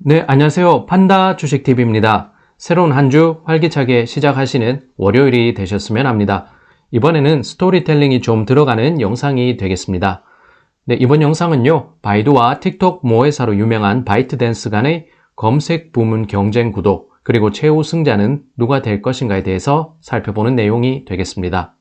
네, 안녕하세요. 판다 주식TV입니다. 새로운 한 주 활기차게 시작하시는 월요일이 되셨으면 합니다. 이번에는 스토리텔링이 좀 들어가는 영상이 되겠습니다. 네, 이번 영상은요, 바이두와 틱톡 모회사로 유명한 바이트댄스 간의 검색 부문 경쟁 구도, 그리고 최우승자는 누가 될 것인가에 대해서 살펴보는 내용이 되겠습니다.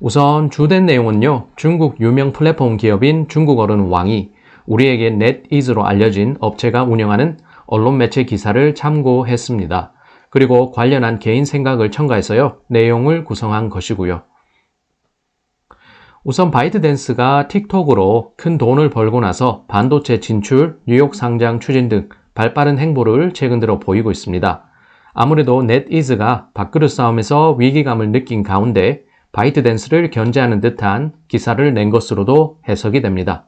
우선 주된 내용은요, 중국 유명 플랫폼 기업인 중국어른 왕이 우리에게 넷이즈로 알려진 업체가 운영하는 언론 매체 기사를 참고했습니다. 그리고 관련한 개인 생각을 첨가해서요, 내용을 구성한 것이고요. 우선 바이트댄스가 틱톡으로 큰 돈을 벌고 나서 반도체 진출, 뉴욕 상장 추진 등 발빠른 행보를 최근 들어 보이고 있습니다. 아무래도 넷이즈가 밥그릇 싸움에서 위기감을 느낀 가운데 바이트댄스를 견제하는 듯한 기사를 낸 것으로도 해석이 됩니다.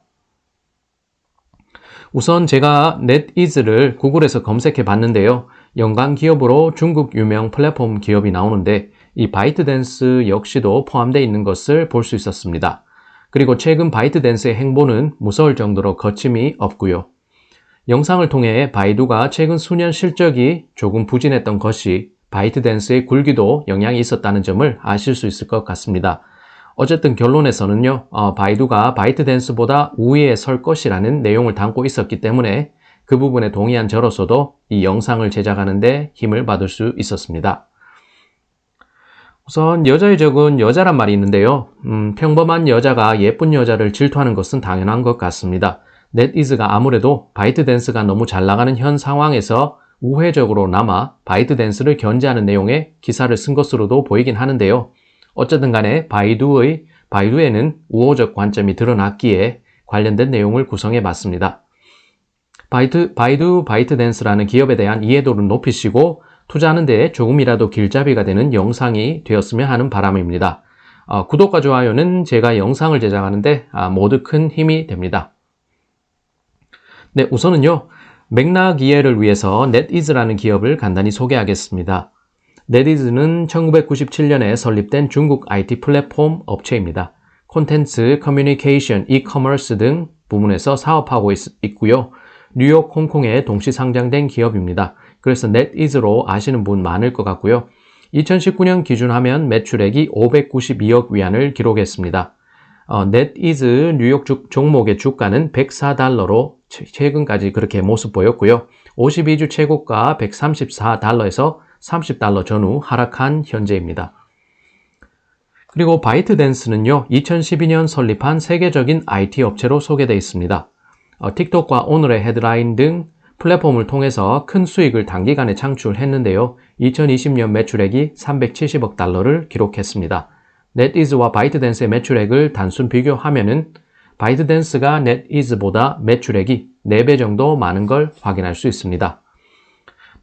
우선 제가 넷이즈를 구글에서 검색해 봤는데요. 연관 기업으로 중국 유명 플랫폼 기업이 나오는데 이 바이트댄스 역시도 포함되어 있는 것을 볼 수 있었습니다. 그리고 최근 바이트댄스의 행보는 무서울 정도로 거침이 없고요. 영상을 통해 바이두가 최근 수년 실적이 조금 부진했던 것이 바이트댄스의 굴기도 영향이 있었다는 점을 아실 수 있을 것 같습니다. 어쨌든 결론에서는요, 바이두가 바이트댄스보다 우위에 설 것이라는 내용을 담고 있었기 때문에 그 부분에 동의한 저로서도 이 영상을 제작하는 데 힘을 받을 수 있었습니다. 우선 여자의 적은 여자란 말이 있는데요. 평범한 여자가 예쁜 여자를 질투하는 것은 당연한 것 같습니다. 넷이즈가 아무래도 바이트댄스가 너무 잘 나가는 현 상황에서 우회적으로 남아 바이트댄스를 견제하는 내용의 기사를 쓴 것으로도 보이긴 하는데요. 어쨌든 간에 바이두에는 우호적 관점이 드러났기에 관련된 내용을 구성해 봤습니다. 바이트댄스라는 기업에 대한 이해도를 높이시고 투자하는 데 조금이라도 길잡이가 되는 영상이 되었으면 하는 바람입니다. 구독과 좋아요는 제가 영상을 제작하는데 모두 큰 힘이 됩니다. 네, 우선은요, 맥락 이해를 위해서 넷이즈라는 기업을 간단히 소개하겠습니다. 넷이즈는 1997년에 설립된 중국 IT 플랫폼 업체입니다. 콘텐츠, 커뮤니케이션, 이커머스 등 부문에서 사업하고 있고요. 뉴욕, 홍콩에 동시 상장된 기업입니다. 그래서 넷이즈로 아시는 분 많을 것 같고요. 2019년 기준하면 매출액이 592억 위안을 기록했습니다. 넷이즈 뉴욕 종목의 주가는 104달러로 최근까지 그렇게 모습 보였고요. 52주 최고가 134달러에서 30달러 전후 하락한 현재입니다. 그리고 바이트댄스는요, 2012년 설립한 세계적인 IT 업체로 소개되어 있습니다. 틱톡과 오늘의 헤드라인 등 플랫폼을 통해서 큰 수익을 단기간에 창출했는데요. 2020년 매출액이 370억 달러를 기록했습니다. 넷이즈와 바이트댄스의 매출액을 단순 비교하면은 바이트댄스가 넷이즈보다 매출액이 4배 정도 많은 걸 확인할 수 있습니다.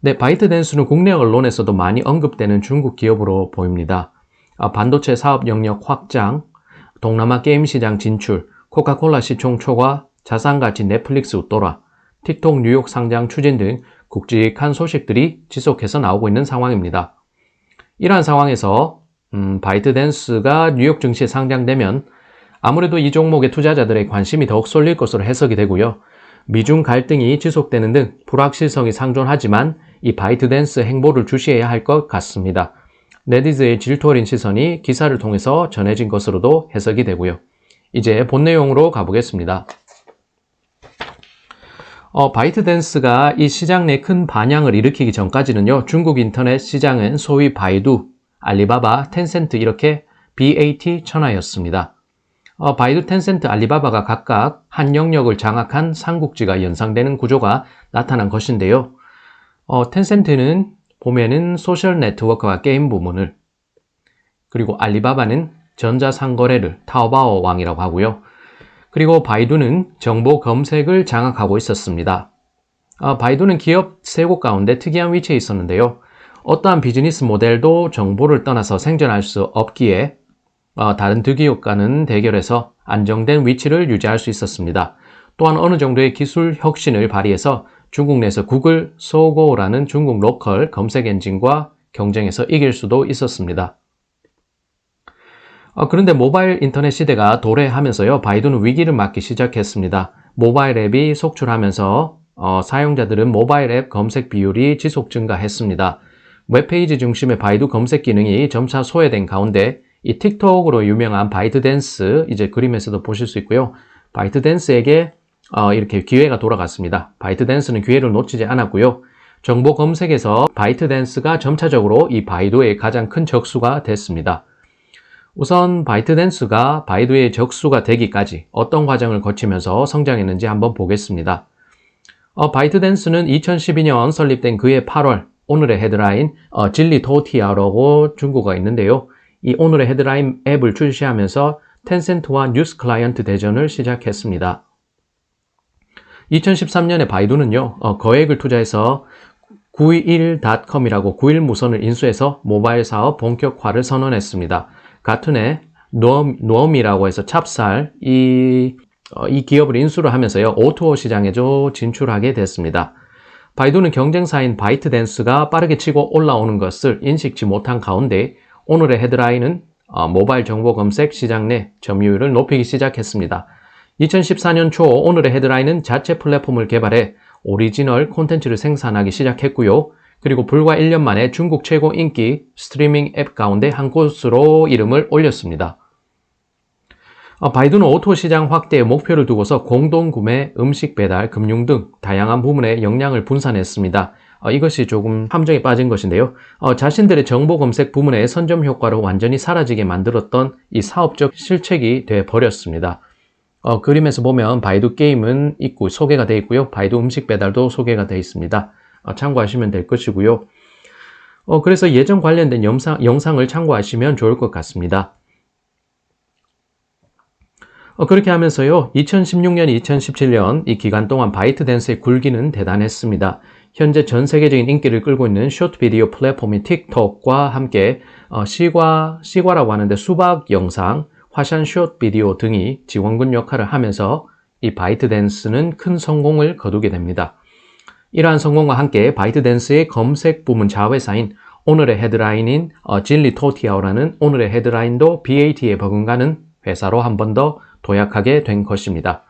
네, 바이트댄스는 국내 언론에서도 많이 언급되는 중국 기업으로 보입니다. 반도체 사업 영역 확장, 동남아 게임 시장 진출, 코카콜라 시총 초과, 자산가치 넷플릭스 웃돌아, 틱톡 뉴욕 상장 추진 등 굵직한 소식들이 지속해서 나오고 있는 상황입니다. 이러한 상황에서 바이트댄스가 뉴욕 증시에 상장되면 아무래도 이 종목의 투자자들의 관심이 더욱 쏠릴 것으로 해석이 되고요. 미중 갈등이 지속되는 등 불확실성이 상존하지만 이 바이트댄스 행보를 주시해야 할 것 같습니다. 넷이즈의 질투 어린 시선이 기사를 통해서 전해진 것으로도 해석이 되고요. 이제 본 내용으로 가보겠습니다. 바이트댄스가 이 시장 내 큰 반향을 일으키기 전까지는요, 중국 인터넷 시장은 소위 바이두, 알리바바, 텐센트 이렇게 BAT 천하였습니다. 바이두, 텐센트, 알리바바가 각각 한 영역을 장악한 삼국지가 연상되는 구조가 나타난 것인데요. 텐센트는 보면은 소셜 네트워크와 게임 부문을, 그리고 알리바바는 전자상거래를 타오바오 왕이라고 하고요. 그리고 바이두는 정보 검색을 장악하고 있었습니다. 바이두는 기업 3곳 가운데 특이한 위치에 있었는데요. 어떠한 비즈니스 모델도 정보를 떠나서 생존할 수 없기에 다른 두 기업과는 대결해서 안정된 위치를 유지할 수 있었습니다. 또한 어느 정도의 기술 혁신을 발휘해서 중국 내에서 구글 소고라는 중국 로컬 검색 엔진과 경쟁해서 이길 수도 있었습니다. 그런데 모바일 인터넷 시대가 도래하면서요, 바이두는 위기를 맞기 시작했습니다. 모바일 앱이 속출하면서 사용자들은 모바일 앱 검색 비율이 지속 증가했습니다. 웹페이지 중심의 바이두 검색 기능이 점차 소외된 가운데 이 틱톡으로 유명한 바이트댄스, 이제 그림에서도 보실 수 있고요. 바이트댄스에게 이렇게 기회가 돌아갔습니다. 바이트댄스는 기회를 놓치지 않았고요. 정보 검색에서 바이트댄스가 점차적으로 이 바이두의 가장 큰 적수가 됐습니다. 우선 바이트댄스가 바이두의 적수가 되기까지 어떤 과정을 거치면서 성장했는지 한번 보겠습니다. 바이트댄스는 2012년 설립된 그해 8월, 오늘의 헤드라인 진리 토티아라고 중국어가 있는데요. 이 오늘의 헤드라인 앱을 출시하면서 텐센트와 뉴스 클라이언트 대전을 시작했습니다. 2013년에 바이두는요, 거액을 투자해서 911.com이라고 9일 무선을 인수해서 모바일 사업 본격화를 선언했습니다. 같은 해 노엄이라고 해서 찹쌀 이 기업을 인수를 하면서요, O2O 시장에도 진출하게 됐습니다. 바이두는 경쟁사인 바이트댄스가 빠르게 치고 올라오는 것을 인식치 못한 가운데 오늘의 헤드라인은 모바일 정보 검색 시장 내 점유율을 높이기 시작했습니다. 2014년 초 오늘의 헤드라인은 자체 플랫폼을 개발해 오리지널 콘텐츠를 생산하기 시작했고요. 그리고 불과 1년 만에 중국 최고 인기 스트리밍 앱 가운데 한 곳으로 이름을 올렸습니다. 바이두는 O2O 시장 확대에 목표를 두고서 공동구매, 음식 배달, 금융 등 다양한 부문에 역량을 분산했습니다. 이것이 조금 함정에 빠진 것인데요. 자신들의 정보 검색 부문의 선점 효과를 완전히 사라지게 만들었던 이 사업적 실책이 되어버렸습니다. 그림에서 보면 바이두 게임은 있고 소개가 되어 있고요. 바이두 음식 배달도 소개가 되어 있습니다. 참고하시면 될 것이고요. 그래서 예전 관련된 영상을 참고하시면 좋을 것 같습니다. 그렇게 하면서요, 2016년, 2017년 이 기간 동안 바이트댄스의 굴기는 대단했습니다. 현재 전 세계적인 인기를 끌고 있는 쇼트 비디오 플랫폼인 틱톡과 함께 시과라고 하는데 수박 영상, 화산 쇼트 비디오 등이 지원군 역할을 하면서 이 바이트댄스는 큰 성공을 거두게 됩니다. 이러한 성공과 함께 바이트댄스의 검색 부문 자회사인 오늘의 헤드라인인 진리 토티아오라는 오늘의 헤드라인도 BAT에 버금가는 회사로 한 번 더 도약하게 된 것입니다.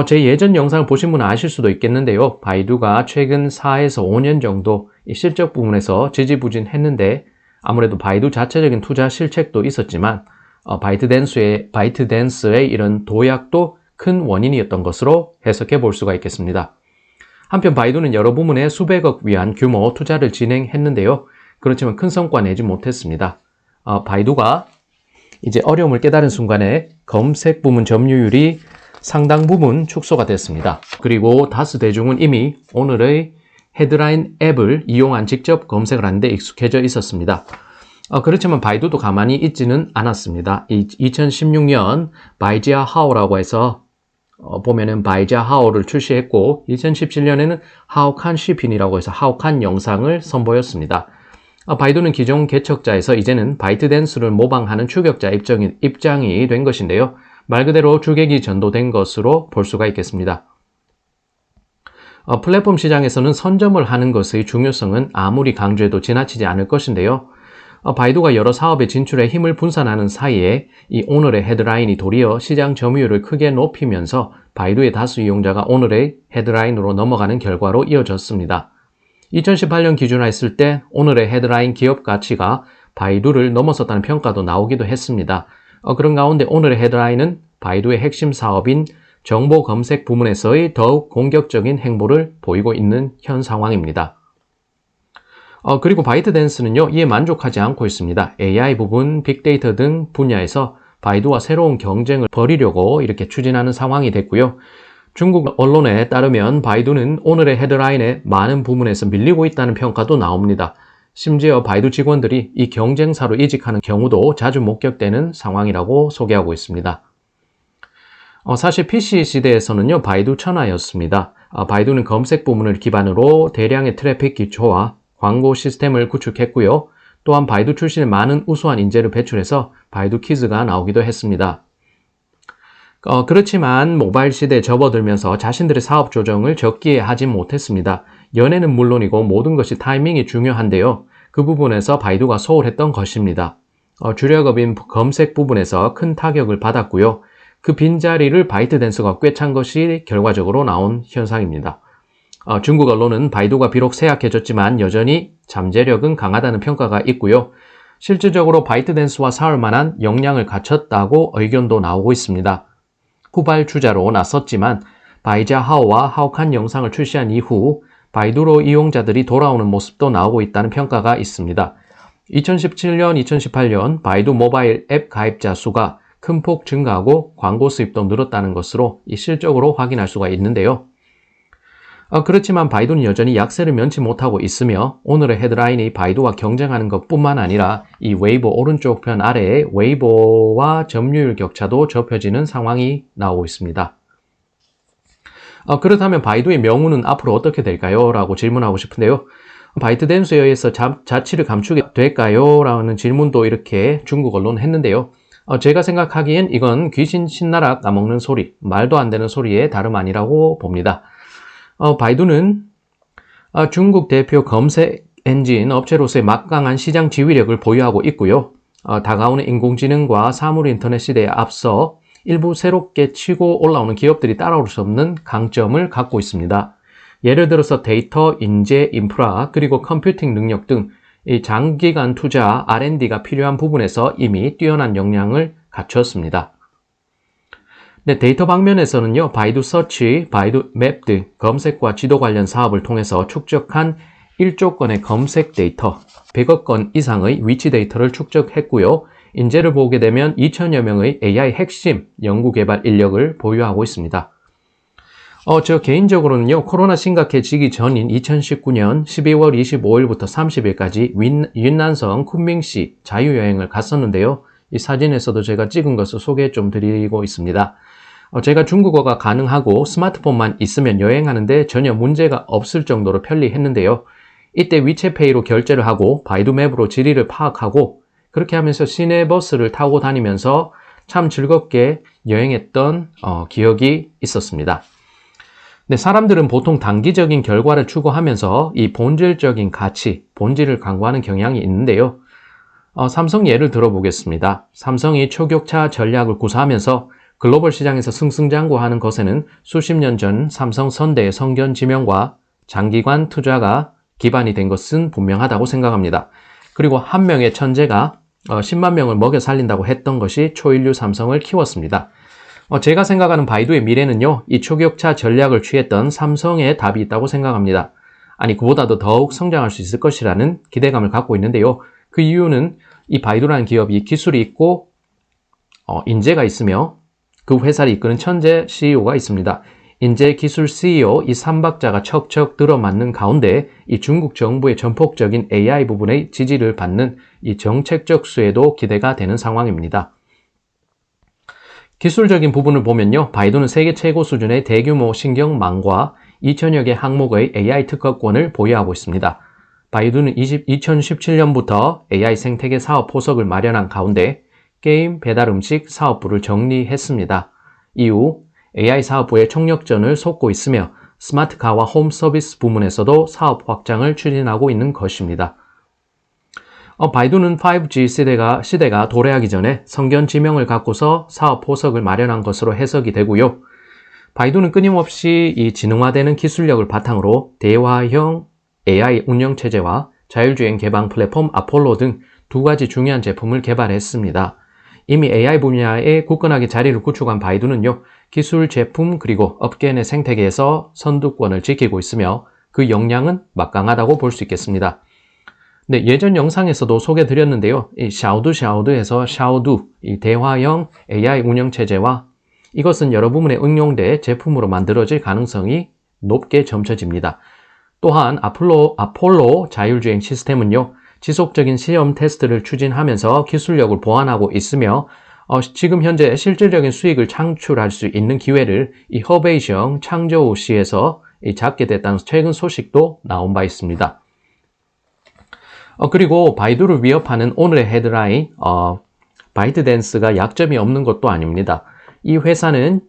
제 예전 영상을 보신 분은 아실 수도 있겠는데요. 바이두가 최근 4에서 5년 정도 실적 부분에서 지지부진했는데 아무래도 바이두 자체적인 투자 실책도 있었지만 바이트댄스의 이런 도약도 큰 원인이었던 것으로 해석해 볼 수가 있겠습니다. 한편 바이두는 여러 부문에 수백억 위안 규모 투자를 진행했는데요. 그렇지만 큰 성과 내지 못했습니다. 바이두가 이제 어려움을 깨달은 순간에 검색 부문 점유율이 상당 부분 축소가 됐습니다. 그리고 다수 대중은 이미 오늘의 헤드라인 앱을 이용한 직접 검색을 하는데 익숙해져 있었습니다. 그렇지만 바이두도 가만히 있지는 않았습니다. 2016년 바이지아하오라고 해서 보면은 바이지아하오를 출시했고 2017년에는 하오칸 시핀이라고 해서 하오칸 영상을 선보였습니다. 바이두는 기존 개척자에서 이제는 바이트댄스를 모방하는 추격자 입장이 된 것인데요. 말 그대로 주객이 전도된 것으로 볼 수가 있겠습니다. 플랫폼 시장에서는 선점을 하는 것의 중요성은 아무리 강조해도 지나치지 않을 것인데요. 바이두가 여러 사업에 진출해 힘을 분산하는 사이에 이 오늘의 헤드라인이 도리어 시장 점유율을 크게 높이면서 바이두의 다수 이용자가 오늘의 헤드라인으로 넘어가는 결과로 이어졌습니다. 2018년 기준으로 했을 때 오늘의 헤드라인 기업 가치가 바이두를 넘어섰다는 평가도 나오기도 했습니다. 그런 가운데 오늘의 헤드라인은 바이두의 핵심 사업인 정보 검색 부문에서의 더욱 공격적인 행보를 보이고 있는 현 상황입니다. 그리고 바이트댄스는요, 이에 만족하지 않고 있습니다. AI 부분, 빅데이터 등 분야에서 바이두와 새로운 경쟁을 벌이려고 이렇게 추진하는 상황이 됐고요. 중국 언론에 따르면 바이두는 오늘의 헤드라인에 많은 부문에서 밀리고 있다는 평가도 나옵니다. 심지어 바이두 직원들이 이 경쟁사로 이직하는 경우도 자주 목격되는 상황이라고 소개하고 있습니다. 사실 PC 시대에서는요, 바이두 천하였습니다. 바이두는 검색 부문을 기반으로 대량의 트래픽 기초와 광고 시스템을 구축했고요. 또한 바이두 출신의 많은 우수한 인재를 배출해서 바이두 키즈가 나오기도 했습니다. 그렇지만 모바일 시대에 접어들면서 자신들의 사업 조정을 적기에 하지 못했습니다. 연애는 물론이고 모든 것이 타이밍이 중요한데요. 그 부분에서 바이두가 소홀했던 것입니다. 주력업인 검색 부분에서 큰 타격을 받았고요. 그 빈자리를 바이트댄스가 꿰찬 것이 결과적으로 나온 현상입니다. 중국 언론은 바이두가 비록 쇠약해졌지만 여전히 잠재력은 강하다는 평가가 있고요. 실질적으로 바이트댄스와 싸울 만한 역량을 갖췄다고 의견도 나오고 있습니다. 후발주자로 나섰지만 바이자하오와 하오칸 영상을 출시한 이후 바이두로 이용자들이 돌아오는 모습도 나오고 있다는 평가가 있습니다. 2017년, 2018년 바이두 모바일 앱 가입자 수가 큰 폭 증가하고 광고 수입도 늘었다는 것으로 실적으로 확인할 수가 있는데요. 그렇지만 바이두는 여전히 약세를 면치 못하고 있으며 오늘의 헤드라인이 바이두와 경쟁하는 것뿐만 아니라 이 웨이보 오른쪽 편 아래에 웨이보와 점유율 격차도 좁혀지는 상황이 나오고 있습니다. 그렇다면 바이두의 명운은 앞으로 어떻게 될까요? 라고 질문하고 싶은데요. 바이트댄스에 의해서 자치를 감추게 될까요? 라는 질문도 이렇게 중국 언론은 했는데요. 제가 생각하기엔 이건 귀신 신나락 까먹는 소리, 말도 안 되는 소리의 다름 아니라고 봅니다. 바이두는 중국 대표 검색 엔진 업체로서의 막강한 시장 지휘력을 보유하고 있고요. 다가오는 인공지능과 사물 인터넷 시대에 앞서 일부 새롭게 치고 올라오는 기업들이 따라올 수 없는 강점을 갖고 있습니다. 예를 들어서 데이터, 인재, 인프라, 그리고 컴퓨팅 능력 등 이 장기간 투자 R&D가 필요한 부분에서 이미 뛰어난 역량을 갖췄습니다. 네, 데이터 방면에서는요, 바이두 서치, 바이두 맵 등 검색과 지도 관련 사업을 통해서 축적한 1조 건의 검색 데이터, 100억 건 이상의 위치 데이터를 축적했고요. 인재를 보게 되면 2천여 명의 AI 핵심 연구개발 인력을 보유하고 있습니다. 저 개인적으로는요, 코로나 심각해지기 전인 2019년 12월 25일부터 30일까지 윈난성 쿤밍시 자유여행을 갔었는데요. 이 사진에서도 제가 찍은 것을 소개 좀 드리고 있습니다. 제가 중국어가 가능하고 스마트폰만 있으면 여행하는데 전혀 문제가 없을 정도로 편리했는데요. 이때 위챗페이로 결제를 하고 바이두 맵으로 지리를 파악하고 그렇게 하면서 시내버스를 타고 다니면서 참 즐겁게 여행했던 기억이 있었습니다. 네, 사람들은 보통 단기적인 결과를 추구하면서 이 본질적인 가치, 본질을 강구하는 경향이 있는데요. 삼성 예를 들어보겠습니다. 삼성이 초격차 전략을 구사하면서 글로벌 시장에서 승승장구하는 것에는 수십 년 전 삼성 선대의 성견 지명과 장기간 투자가 기반이 된 것은 분명하다고 생각합니다. 그리고 한 명의 천재가 10만 명을 먹여 살린다고 했던 것이 초인류 삼성을 키웠습니다. 제가 생각하는 바이두의 미래는요, 이 초격차 전략을 취했던 삼성의 답이 있다고 생각합니다. 아니, 그보다도 더욱 성장할 수 있을 것이라는 기대감을 갖고 있는데요. 그 이유는 이 바이두라는 기업이 기술이 있고, 인재가 있으며, 그 회사를 이끄는 천재 CEO가 있습니다. 인재, 기술, CEO 이 삼박자가 척척 들어맞는 가운데 이 중국 정부의 전폭적인 AI 부분의 지지를 받는 이 정책적 수혜도 기대가 되는 상황입니다. 기술적인 부분을 보면요, 바이두는 세계 최고 수준의 대규모 신경망과 2천여 개 항목의 AI 특허권을 보유하고 있습니다. 바이두는 2017년부터 AI 생태계 사업 포석을 마련한 가운데 게임, 배달 음식 사업부를 정리했습니다. 이후 AI 사업부의 총력전을 쏟고 있으며 스마트카와 홈 서비스 부문에서도 사업 확장을 추진하고 있는 것입니다. 바이두는 5G 시대가 도래하기 전에 성견 지명을 갖고서 사업 포석을 마련한 것으로 해석이 되고요. 바이두는 끊임없이 이 지능화되는 기술력을 바탕으로 대화형 AI 운영체제와 자율주행 개방 플랫폼 아폴로 등 두 가지 중요한 제품을 개발했습니다. 이미 AI 분야에 굳건하게 자리를 구축한 바이두는요, 기술, 제품, 그리고 업계 내 생태계에서 선두권을 지키고 있으며 그 역량은 막강하다고 볼 수 있겠습니다. 네, 예전 영상에서도 소개드렸는데요. 이 샤오두에서 샤오두, 이 대화형 AI 운영체제와 이것은 여러 부분에 응용돼 제품으로 만들어질 가능성이 높게 점쳐집니다. 또한 아폴로 자율주행 시스템은요, 지속적인 시험 테스트를 추진하면서 기술력을 보완하고 있으며 지금 현재 실질적인 수익을 창출할 수 있는 기회를 이 허베이성 창저우시에서 잡게 됐다는 최근 소식도 나온 바 있습니다. 그리고 바이두를 위협하는 오늘의 헤드라인, 바이트댄스가 약점이 없는 것도 아닙니다. 이 회사는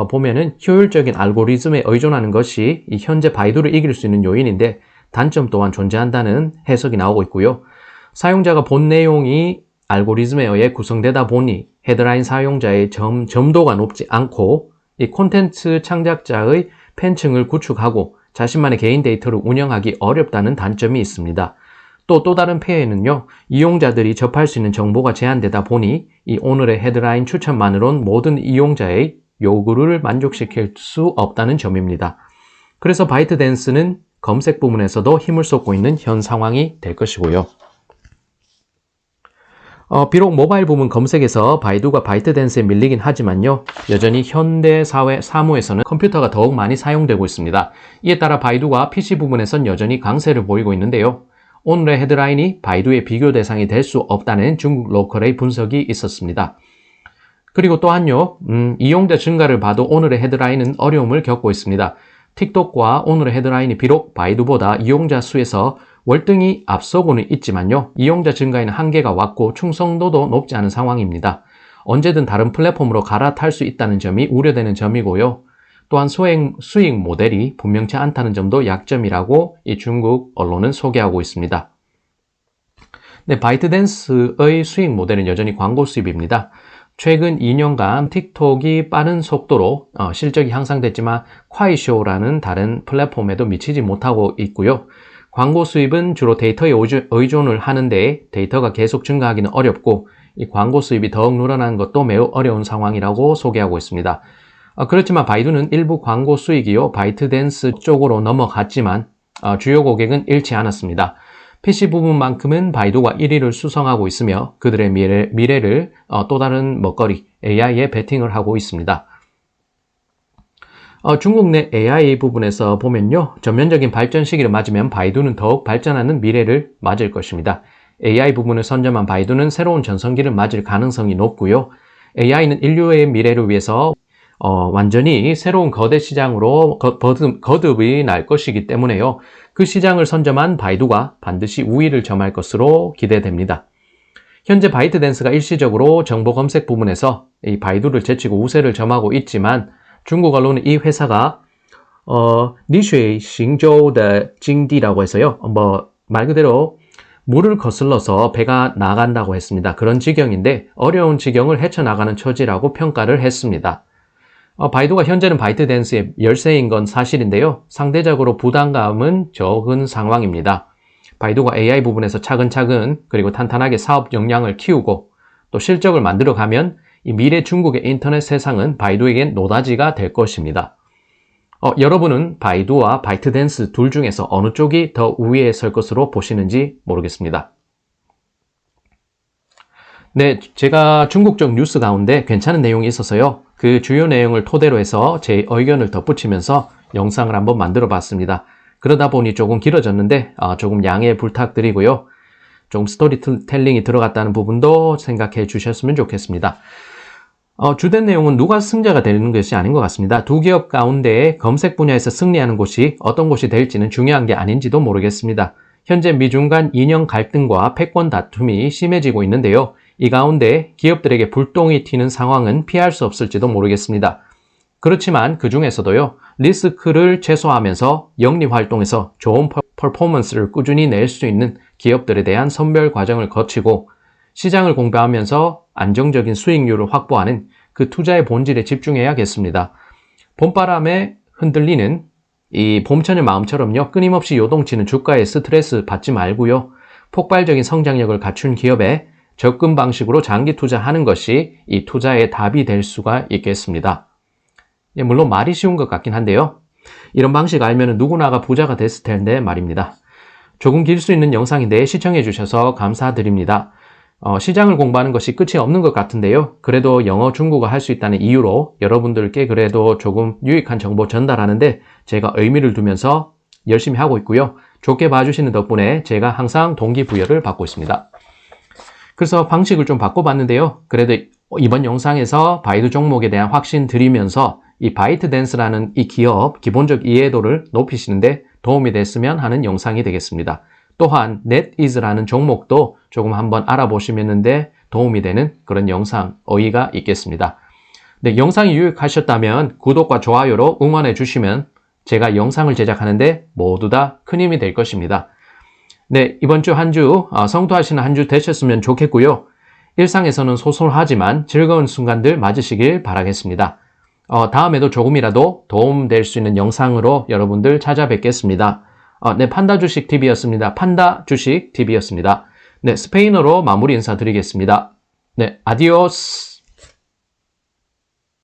보면은 효율적인 알고리즘에 의존하는 것이 이 현재 바이두를 이길 수 있는 요인인데 단점 또한 존재한다는 해석이 나오고 있고요. 사용자가 본 내용이 알고리즘에 의해 구성되다 보니 헤드라인 사용자의 점도가 높지 않고 이 콘텐츠 창작자의 팬층을 구축하고 자신만의 개인 데이터를 운영하기 어렵다는 단점이 있습니다. 또 다른 폐해는요, 이용자들이 접할 수 있는 정보가 제한되다 보니 이 오늘의 헤드라인 추천만으론 모든 이용자의 요구를 만족시킬 수 없다는 점입니다. 그래서 바이트댄스는 검색 부문에서도 힘을 쏟고 있는 현 상황이 될 것이고요. 비록 모바일 부문 검색에서 바이두가 바이트댄스에 밀리긴 하지만요, 여전히 현대 사회 사무에서는 컴퓨터가 더욱 많이 사용되고 있습니다. 이에 따라 바이두가 PC 부분에선 여전히 강세를 보이고 있는데요. 오늘의 헤드라인이 바이두의 비교 대상이 될 수 없다는 중국 로컬의 분석이 있었습니다. 그리고 또한요, 이용자 증가를 봐도 오늘의 헤드라인은 어려움을 겪고 있습니다. 틱톡과 오늘의 헤드라인이 비록 바이두보다 이용자 수에서 월등히 앞서고는 있지만요, 이용자 증가에는 한계가 왔고 충성도도 높지 않은 상황입니다. 언제든 다른 플랫폼으로 갈아탈 수 있다는 점이 우려되는 점이고요. 또한 수익 모델이 분명치 않다는 점도 약점이라고 이 중국 언론은 소개하고 있습니다. 네, 바이트댄스의 수익 모델은 여전히 광고 수입입니다. 최근 2년간 틱톡이 빠른 속도로 실적이 향상됐지만 콰이쇼라는 다른 플랫폼에도 미치지 못하고 있고요. 광고 수입은 주로 데이터에 의존을 하는데 데이터가 계속 증가하기는 어렵고 이 광고 수입이 더욱 늘어나는 것도 매우 어려운 상황이라고 소개하고 있습니다. 그렇지만 바이두는 일부 광고 수익이요, 바이트댄스 쪽으로 넘어갔지만 주요 고객은 잃지 않았습니다. PC 부분만큼은 바이두가 1위를 수성하고 있으며 그들의 미래를 또 다른 먹거리 AI에 베팅을 하고 있습니다. 중국 내 AI 부분에서 보면요, 전면적인 발전 시기를 맞으면 바이두는 더욱 발전하는 미래를 맞을 것입니다. AI 부분을 선점한 바이두는 새로운 전성기를 맞을 가능성이 높고요. AI는 인류의 미래를 위해서 완전히 새로운 거대 시장으로 거듭이 날 것이기 때문에요. 그 시장을 선점한 바이두가 반드시 우위를 점할 것으로 기대됩니다. 현재 바이트댄스가 일시적으로 정보 검색 부분에서 이 바이두를 제치고 우세를 점하고 있지만 중국 언론은 이 회사가 니쉐 싱조의 징디라고 해서요, 말 그대로 물을 거슬러서 배가 나간다고 했습니다. 그런 지경인데 어려운 지경을 헤쳐나가는 처지라고 평가를 했습니다. 바이두가 현재는 바이트댄스의 열세인 건 사실인데요. 상대적으로 부담감은 적은 상황입니다. 바이두가 AI 부분에서 차근차근 그리고 탄탄하게 사업 역량을 키우고 또 실적을 만들어가면 이 미래 중국의 인터넷 세상은 바이두에겐 노다지가 될 것입니다. 여러분은 바이두와 바이트댄스 둘 중에서 어느 쪽이 더 우위에 설 것으로 보시는지 모르겠습니다. 네, 제가 중국적 뉴스 가운데 괜찮은 내용이 있어서요. 그 주요 내용을 토대로 해서 제 의견을 덧붙이면서 영상을 한번 만들어 봤습니다. 그러다 보니 조금 길어졌는데 조금 양해 부탁드리고요. 좀 스토리텔링이 들어갔다는 부분도 생각해 주셨으면 좋겠습니다. 주된 내용은 누가 승자가 되는 것이 아닌 것 같습니다. 두 기업 가운데 검색 분야에서 승리하는 곳이 어떤 곳이 될지는 중요한 게 아닌지도 모르겠습니다. 현재 미중 간 이념 갈등과 패권 다툼이 심해지고 있는데요. 이 가운데 기업들에게 불똥이 튀는 상황은 피할 수 없을지도 모르겠습니다. 그렇지만 그 중에서도요, 리스크를 최소화하면서 영리 활동에서 좋은 퍼포먼스를 꾸준히 낼 수 있는 기업들에 대한 선별 과정을 거치고 시장을 공부하면서 안정적인 수익률을 확보하는 그 투자의 본질에 집중해야겠습니다. 봄바람에 흔들리는 이 봄천의 마음처럼요, 끊임없이 요동치는 주가에 스트레스 받지 말고요, 폭발적인 성장력을 갖춘 기업에 접근 방식으로 장기 투자하는 것이 이 투자의 답이 될 수가 있겠습니다. 물론 말이 쉬운 것 같긴 한데요. 이런 방식 알면 누구나가 부자가 됐을 텐데 말입니다. 조금 길 수 있는 영상인데 시청해 주셔서 감사드립니다. 시장을 공부하는 것이 끝이 없는 것 같은데요. 그래도 영어, 중국어 할 수 있다는 이유로 여러분들께 그래도 조금 유익한 정보 전달하는데 제가 의미를 두면서 열심히 하고 있고요. 좋게 봐주시는 덕분에 제가 항상 동기부여를 받고 있습니다. 그래서 방식을 좀 바꿔봤는데요. 그래도 이번 영상에서 바이두 종목에 대한 확신 드리면서 이 바이트댄스라는 이 기업 기본적 이해도를 높이시는데 도움이 됐으면 하는 영상이 되겠습니다. 또한 NetEase라는 종목도 조금 한번 알아보시는데 도움이 되는 그런 영상 의의가 있겠습니다. 네, 영상이 유익하셨다면 구독과 좋아요로 응원해 주시면 제가 영상을 제작하는데 모두 다 큰 힘이 될 것입니다. 네, 이번 주 한 주 성투하시는 한 주 되셨으면 좋겠고요. 일상에서는 소소하지만 즐거운 순간들 맞으시길 바라겠습니다. 다음에도 조금이라도 도움될 수 있는 영상으로 여러분들 찾아뵙겠습니다. 네, 판다 주식 TV였습니다. 판다 주식 TV였습니다. 네, 스페인어로 마무리 인사드리겠습니다. 네, 아디오스.